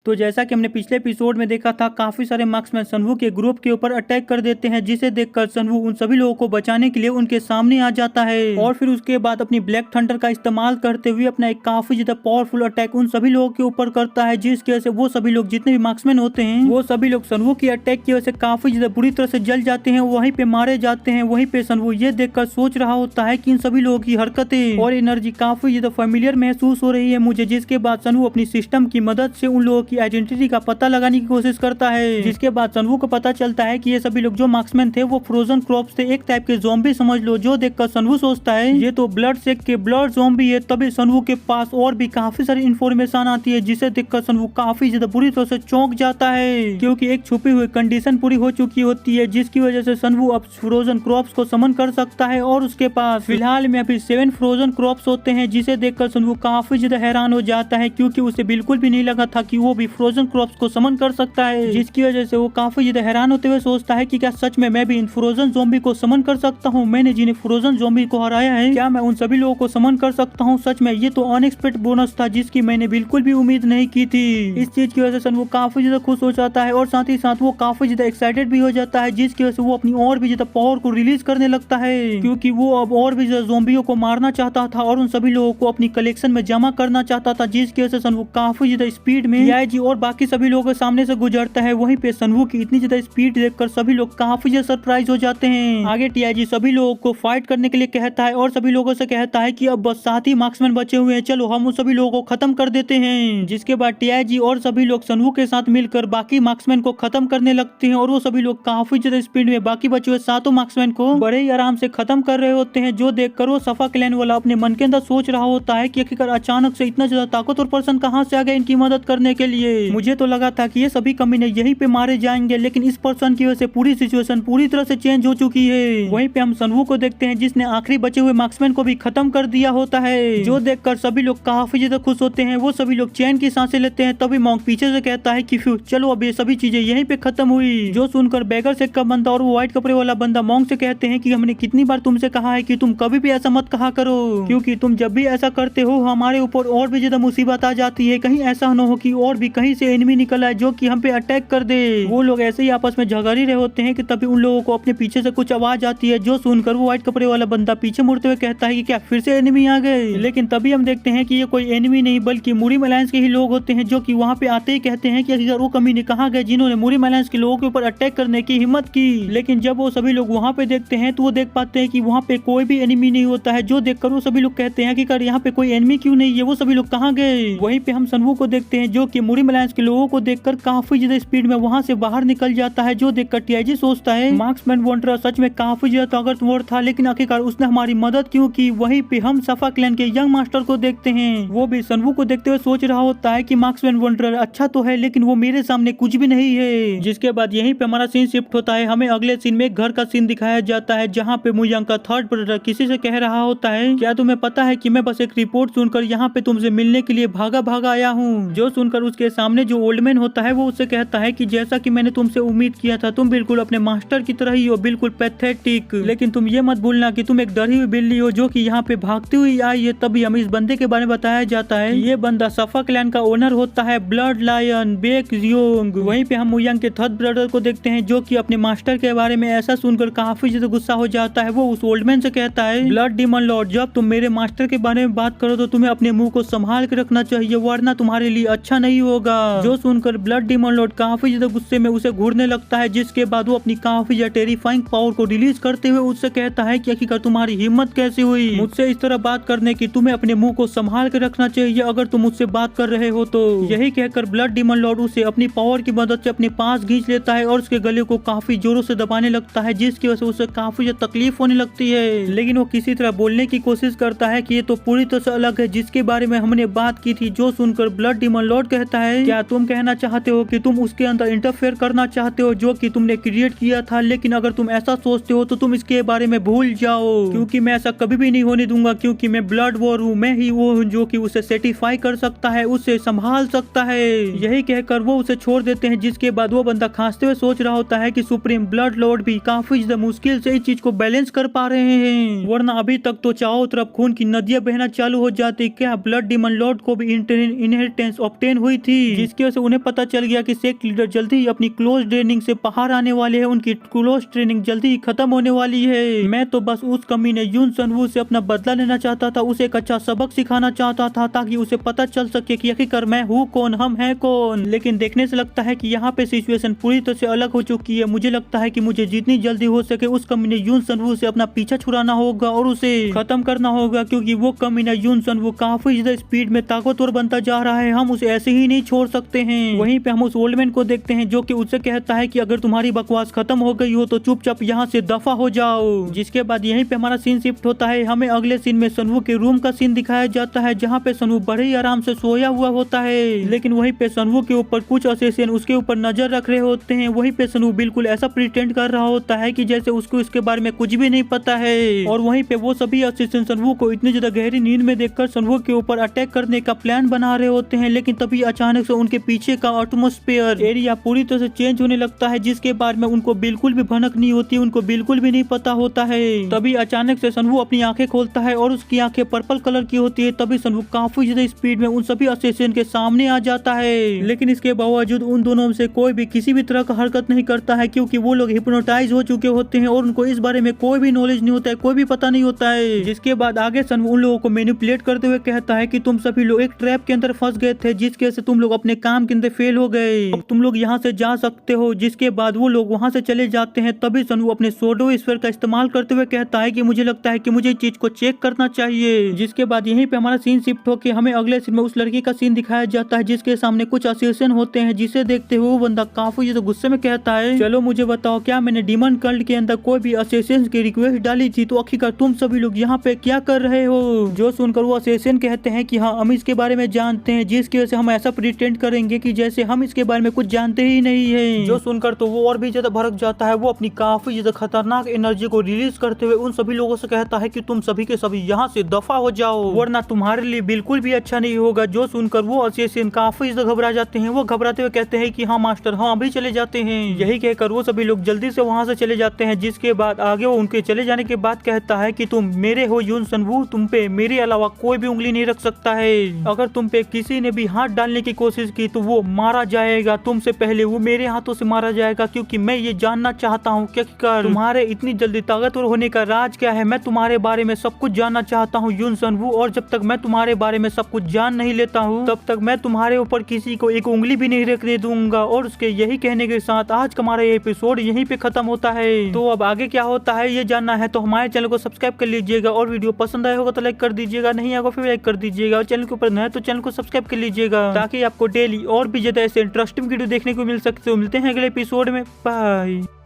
तो जैसा कि हमने पिछले एपिसोड में देखा था, काफी सारे मार्क्समैन सनवू के ग्रुप के ऊपर अटैक कर देते हैं, जिसे देखकर सनवू उन सभी लोगों को बचाने के लिए उनके सामने आ जाता है और फिर उसके बाद अपनी ब्लैक थंडर का इस्तेमाल करते हुए अपना एक काफी ज्यादा पावरफुल अटैक उन सभी लोगों के ऊपर करता है, जिसकी वजह से वो सभी लोग जितने भी मार्क्समैन होते हैं वो सभी लोग सनवू की अटैक की वजह से काफी ज्यादा बुरी तरह से जल जाते हैं, वहीं पे मारे जाते हैं। वहीं पे सनवू ये देखकर सोच रहा होता है कि इन सभी लोगों की हरकतें और एनर्जी काफी ज्यादा फेमिलियर महसूस हो रही है मुझे, जिसके बाद सनवू अपनी सिस्टम की मदद से उन लोगों की आइडेंटिटी का पता लगाने की कोशिश करता है, जिसके बाद सनवू को पता चलता है कि ये सभी लोग जो मार्क्समैन थे वो फ्रोजन क्रॉप्स थे, एक टाइप के ज़ॉम्बी समझ लो, जो देखकर सनवू सोचता है ये तो ब्लड सेक के ब्लड ज़ॉम्बी है। तभी सनवू के पास और भी काफी सारी इन्फॉर्मेशन आती है, जिसे देखकर सनवू काफी ज्यादा बुरी तरह से चौंक जाता है, क्योंकि एक छुपी हुई कंडीशन पूरी हो चुकी होती है, जिसकी वजह से सनवू अब फ्रोजन क्रॉप्स को समन कर सकता है और उसके पास फिलहाल में अभी 7 फ्रोजन क्रॉप्स होते हैं, जिसे देखकर सनवू काफी ज्यादा हैरान हो जाता है, क्योंकि उसे बिल्कुल भी नहीं लगा था कि वो भी फ्रोजन क्रॉप्स को समन कर सकता है, जिसकी वजह से वो काफी ज्यादा हैरान होते हुए सोचता है कि क्या सच में मैं भी इन फ्रोजन ज़ॉम्बी को समन कर सकता हूँ। मैंने जिन्हें फ्रोजन ज़ॉम्बी को हराया है, क्या मैं उन सभी लोगों को समन कर सकता हूँ? सच में ये तो अनएक्सपेक्टेड बोनस था, जिसकी मैंने बिल्कुल भी उम्मीद नहीं की थी। इस चीज की वजह से सनवू काफी ज्यादा खुश हो जाता है और साथ ही साथ वो काफी ज्यादा एक्साइटेड भी हो जाता है, जिसकी वजह से वो अपनी और भी ज्यादा पावर को रिलीज करने लगता है, क्योंकि वो अब और भी ज्यादा ज़ॉम्बियों को मारना चाहता था और उन सभी लोगों को अपनी कलेक्शन में जमा करना चाहता था, जिसकी वजह से सनवू काफी ज्यादा स्पीड में टीआईजी और बाकी सभी लोगों के सामने से गुजरता है। वहीं पे सनवू की इतनी ज्यादा स्पीड देखकर सभी लोग काफी ज्यादा सरप्राइज हो जाते हैं। आगे टीआईजी सभी लोगों को फाइट करने के लिए कहता है और सभी लोगों से कहता है कि अब बस 7 ही मार्क्समैन बचे हुए हैं, चलो हम उन सभी लोगों को खत्म कर देते हैं। जिसके बाद टीआईजी और सभी लोग सनवू के साथ मिलकर बाकी मार्क्समैन को खत्म करने लगते हैं और वो सभी लोग काफी ज्यादा स्पीड में बाकी बचे हुए 7 मार्क्समैन को बड़े ही आराम से खत्म कर रहे होते हैं, जो देखकर वो सफा क्लैन वाला अपने मन के अंदर सोच रहा होता है कि आखिरकार अचानक से इतना ज्यादा ताकतवर पर्सन कहां से आ गया इनकी मदद करने के लिए। मुझे तो लगा था कि ये सभी कमीने यहीं पे मारे जाएंगे, लेकिन इस पर्सन की वजह से पूरी सिचुएशन पूरी तरह से चेंज हो चुकी है। वहीं पे हम सनवू को देखते हैं, जिसने आखिरी बचे हुए मार्क्समैन को भी खत्म कर दिया होता है, जो देखकर सभी लोग काफी ज्यादा खुश होते हैं। वो सभी लोग चैन की सांसें लेते हैं। तभी मॉन्क पीछे से कहता है कि चलो अब ये सभी चीजें यहीं पे खत्म हुई। जो सुनकर बैगर सेक का बंदा और वो व्हाइट कपड़े वाला बंदा मॉन्क से कहते हैं कि हमने कितनी बार तुमसे कहा है कि तुम कभी भी ऐसा मत कहा करो, क्योंकि तुम जब भी ऐसा करते हो हमारे ऊपर और भी ज्यादा मुसीबत आ जाती है। कहीं ऐसा न हो कि और भी कहीं से एनिमी निकल आए जो कि हम पे अटैक कर दे। वो लोग ऐसे ही आपस में झगड़ ही रहे होते हैं कि तभी उन लोगों को अपने पीछे से कुछ आवाज आती है, जो सुनकर वो व्हाइट कपड़े वाला बंदा पीछे मुड़ते हुए कहता है कि क्या फिर से एनिमी आ गए। लेकिन तभी हम देखते हैं कि ये कोई एनिमी नहीं बल्कि मुरिम अलायंस के ही लोग होते हैं, जो कि वहाँ पे आते ही कहते हैं कि अगर वो कमीने कहाँ गए जिन्होंने मुरिम अलायंस के लोगों के ऊपर अटैक करने की हिम्मत की। लेकिन जब वो सभी लोग वहाँ पे देखते हैं तो वो देख पाते हैं कि वहाँ पे कोई भी एनिमी नहीं होता है, जो देखकर वो सभी लोग कहते हैं कि कर यहाँ पे कोई एनिमी क्यों नहीं है, वो सभी लोग कहाँ गए। वहीं पे हम सनवू को देखते हैं, जो कि मुरिम अलायंस के लोगों को देखकर काफी ज्यादा स्पीड में वहाँ से बाहर निकल जाता है, जो देखकर टीआईजी सोचता है मार्क्समैन वॉन्डरर सच में काफी ज्यादा ताकतवर था, लेकिन आखिरकार उसने हमारी मदद क्यों की। वहीं पे हम सफा क्लैन के यंग मास्टर को देखते हैं, वो भी सनवू को देखते हुए सोच रहा होता है कि मार्क्समैन वॉन्डरर अच्छा तो है, लेकिन वो मेरे सामने कुछ भी नहीं है। जिसके बाद यहीं पे हमारा सीन शिफ्ट होता है। हमें अगले सीन में एक घर का सीन दिखाया जाता है, जहाँ पे मुयांग का थर्ड ब्रदर किसी से कह रहा होता है, क्या तुम्हें पता है कि मैं बस एक रिपोर्ट सुनकर यहाँ पे तुमसे मिलने के लिए भागा भागा आया हूँ। जो सुनकर उसके सामने जो ओल्ड मैन होता है वो उससे कहता है कि जैसा कि मैंने तुमसे उम्मीद किया था, तुम बिल्कुल अपने मास्टर की तरह ही हो, बिल्कुल पैथेटिक। लेकिन तुम ये मत भूलना कि तुम एक डरी हुई बिल्ली हो जो कि यहाँ पे भागती हुई आई है। तभी हमें इस बंदे के बारे में बताया जाता है, ये बंदा सफा क्लैन का ओनर होता है, ब्लड लायन बेक जियोंग। वहीं पे हम मुयांग के थर्ड ब्रदर को देखते हैं, जो कि अपने मास्टर के बारे में ऐसा सुनकर काफी ज्यादा गुस्सा हो जाता है। वो उस ओल्ड मैन से कहता है, ब्लड डीमन लॉर्ड, जब तुम मेरे मास्टर के बारे में बात करो तो तुम्हें अपने मुंह को संभाल के रखना चाहिए, वरना तुम्हारे लिए अच्छा नहीं होगा। जो सुनकर ब्लड डीमन लॉर्ड काफी ज्यादा गुस्से में उसे घूरने लगता है, जिसके बाद वो अपनी काफी ज्यादा टेरिफाइंग पावर को रिलीज करते हुए उससे कहता है कि आखिरकार तुम्हारी हिम्मत कैसे हुई मुझसे इस तरह बात करने की, तुम्हें अपने मुंह को संभाल के रखना चाहिए अगर तुम मुझसे बात कर रहे हो तो। यही कहकर ब्लड डीमन लॉर्ड उसे अपनी पावर की मदद से अपने पास खींच लेता है और उसके गले को काफी जोरों से दबाने लगता है, जिसकी वजह से उसे काफी ज्यादा तकलीफ होने लगती है। लेकिन वो किसी तरह बोलने की कोशिश करता है कि ये तो पूरी तरह से अलग है जिसके बारे में हमने बात की थी। जो सुनकर ब्लड डीमन लॉर्ड कहता है, क्या तुम कहना चाहते हो कि तुम उसके अंदर इंटरफेयर करना चाहते हो जो कि तुमने क्रिएट किया था, लेकिन अगर तुम ऐसा सोचते हो तो तुम इसके बारे में भूल जाओ, क्योंकि मैं ऐसा कभी भी नहीं होने दूंगा, क्योंकि मैं ब्लड वॉर हूँ, मैं ही वो हूँ जो कि उसे सेटिफाई कर सकता है, उसे संभाल सकता है। यही कहकर वो उसे छोड़ देते हैं, जिसके बाद वो बंदा खांसते हुए सोच रहा होता है कि सुप्रीम ब्लड लॉर्ड भी काफी ज्यादा मुश्किल से इस चीज को बैलेंस कर पा रहे हैं, वरना अभी तक तो चारों तरफ खून की नदियां बहना चालू हो जाती। क्या ब्लड डीमन लॉर्ड को भी इनहेरिटेंस ऑब्टेन हुई थी? थी, जिसकी वजह से उन्हें पता चल गया कि सेक्ट लीडर जल्दी ही अपनी क्लोज ट्रेनिंग से बाहर आने वाले हैं। उनकी क्लोज ट्रेनिंग जल्दी ही खत्म होने वाली है। मैं तो बस उस कमीने यून सनवू से अपना बदला लेना चाहता था, उसे एक अच्छा सबक सिखाना चाहता था ताकि उसे पता चल सके कि आखिरकार मैं हूँ कौन, हम हैं कौन। लेकिन देखने से लगता है कि यहाँ पे सिचुएशन पूरी तरह से अलग हो चुकी है। मुझे लगता है कि मुझे जितनी जल्दी हो सके उस कमीने यून सनवू से अपना पीछा छुड़ाना होगा और उसे खत्म करना होगा, क्योंकि वो कमीना यून सनवू काफी ज्यादा स्पीड में ताकतवर बनता जा रहा है। हम उसे ऐसे ही नहीं छोड़ सकते हैं। वहीं पे हम उस ओल्ड मैन को देखते हैं जो कि उससे कहता है कि अगर तुम्हारी बकवास खत्म हो गई हो तो चुपचाप यहाँ से दफा हो जाओ। जिसके बाद यहीं पे हमारा सीन शिफ्ट होता है। हमें अगले सीन में सनवू के रूम का सीन दिखाया जाता है, जहाँ पे सनवू बड़े ही आराम से सोया हुआ होता है। लेकिन वहीं पे सनवू के ऊपर कुछ असैसिन उसके ऊपर नजर रख रहे होते हैं। वहीं पे सनवू बिल्कुल ऐसा प्रिटेंड कर रहा होता है कि जैसे उसको इसके बारे में कुछ भी नहीं पता है। और वहीं पे वो सभी असैसिन सनवू को इतनी ज्यादा गहरी नींद में देखकर सनवू के ऊपर अटैक करने का प्लान बना रहे होते हैं। लेकिन तभी अचानक से उनके पीछे का एटमॉस्फेयर एरिया पूरी तरह से चेंज होने लगता है, जिसके बारे में उनको बिल्कुल भी भनक नहीं होती, उनको बिल्कुल भी नहीं पता होता है। तभी अचानक से सनवू अपनी आंखें खोलता है और उसकी आंखें पर्पल कलर की होती है। तभी सनवू काफी ज्यादा स्पीड में उन सभी असैसिन के सामने आ जाता है। लेकिन इसके बावजूद उन दोनों में से कोई भी किसी भी तरह का हरकत नहीं करता है, क्योंकि वो लोग हिप्नोटाइज हो चुके होते हैं और उनको इस बारे में कोई भी नॉलेज नहीं होता है, कोई भी पता नहीं होता है। जिसके बाद आगे सनवू उन लोगों को मैनिपुलेट करते हुए कहता है कि तुम सभी लोग एक ट्रैप के अंदर फंस गए थे, जिसकी वजह से तुम लोग अपने काम के अंदर फेल हो गए। अब तुम लोग यहाँ से जा सकते हो। जिसके बाद वो लोग वहाँ से चले जाते हैं। तभी सनवू अपने सोडो स्फीयर का इस्तेमाल करते हुए कहता है कि मुझे लगता है कि मुझे इस चीज को चेक करना चाहिए। जिसके बाद यहीं पे हमारा सीन शिफ्ट होकर हमें अगले सीन में उस लड़की का सीन दिखाया जाता है, जिसके सामने कुछ असैसिन होते हैं। जिसे देखते हुए वो बंदा काफी ज्यादा गुस्से में कहता है, चलो मुझे बताओ, क्या मैंने डीमन कल्ट के अंदर कोई भी असैसिन की रिक्वेस्ट डाली थी? तो आखिरकार तुम सभी लोग यहाँ पे क्या कर रहे हो? जो सुनकर वो असैसिन कहते हैं कि हाँ, हम इसके बारे में जानते हैं, जिसकी वजह से हम ऐसा प्रिटेंड करेंगे कि जैसे हम इसके बारे में कुछ जानते ही नहीं है। जो सुनकर तो वो और भी ज्यादा भड़क जाता है। वो अपनी काफी ज्यादा खतरनाक एनर्जी को रिलीज करते हुए उन सभी लोगों से कहता है कि तुम सभी के सभी यहाँ से दफा हो जाओ, वरना तुम्हारे लिए बिल्कुल भी अच्छा नहीं होगा। जो सुनकर वो असैसिन काफी ज्यादा घबरा जाते हैं। वो घबराते हुए कहते हैं कि हाँ मास्टर, हाँ अभी चले जाते हैं। यही कहकर वो सभी लोग जल्दी से वहाँ से चले जाते हैं। जिसके बाद आगे वो उनके चले जाने के बाद कहता है कि तुम मेरे हो यून सनवू, तुम पे मेरे अलावा कोई भी उंगली नहीं रख सकता है। अगर तुम पे किसी ने भी हाथ डालने की कोशिश की तो वो मारा जाएगा। तुमसे पहले वो मेरे हाथों से मारा जाएगा, क्योंकि मैं ये जानना चाहता हूँ कि तुम्हारे इतनी जल्दी ताकतवर होने का राज क्या है। मैं तुम्हारे बारे में सब कुछ जानना चाहता हूँ यून सनवू, और जब तक मैं तुम्हारे बारे में सब कुछ जान नहीं लेता हूँ तब तक मैं तुम्हारे ऊपर किसी को एक उंगली भी नहीं रखने दूंगा। और उसके यही कहने के साथ आज का हमारा एपिसोड यहीं पे खत्म होता है। तो अब आगे क्या होता है ये जानना है तो हमारे चैनल को सब्सक्राइब कर लीजिएगा, और वीडियो पसंद आया होगा तो लाइक कर दीजिएगा, नहीं आएगा फिर लाइक कर दीजिएगा, और चैनल के ऊपर नया तो चैनल को सब्सक्राइब कर लीजिएगा, ताकि आपको डेली और भी ज्यादा ऐसे इंटरेस्टिंग वीडियो देखने को मिल सकते हो। मिलते हैं अगले एपिसोड में, बाय।